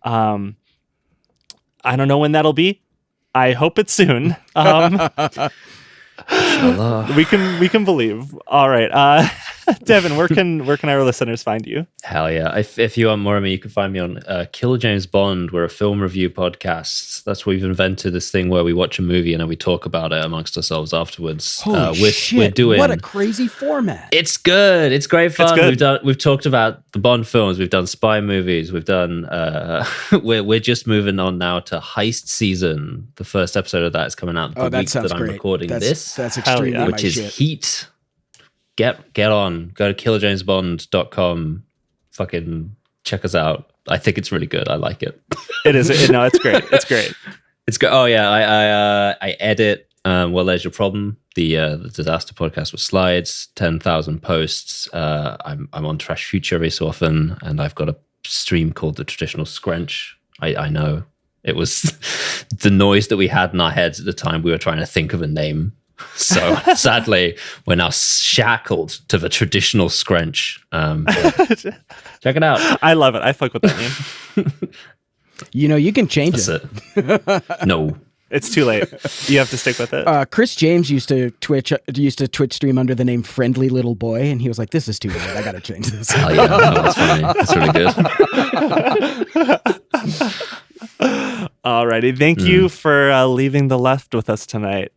I don't know when that'll be. I hope it's soon. We can believe. All right, Devon, where can our listeners find you? Hell yeah! If you want more of me, you can find me on Kill James Bond. We're a film review podcast. That's where we've invented this thing where we watch a movie and then we talk about it amongst ourselves afterwards. Holy shit! We're doing what a crazy format. It's good. It's great fun. We've talked about the Bond films. We've done spy movies. We've done. We're just moving on now to Heist Season. The first episode of that is coming out the week that I'm recording this. That's extremely which is heat. Get on. Go to killjamesbond.com. Fucking check us out. I think it's really good. I like it. It is. No, it's great. It's great. It's good. Oh yeah, I edit. Well, there's your problem. The disaster podcast with slides, 10,000 posts. I'm on Trash Future every so often, and I've got a stream called the Traditional Scrunch. I know it was the noise that we had in our heads at the time. We were trying to think of a name. So sadly, we're now shackled to the Traditional Scrunch. Check it out. I love it. I fuck with that name. You can change That's it. No. It's too late. You have to stick with it. Chris James used to Twitch stream under the name Friendly Little Boy, and he was like, "This is too late. I got to change this." Oh yeah, that's funny. That's really good. Alrighty, thank you for leaving the left with us tonight.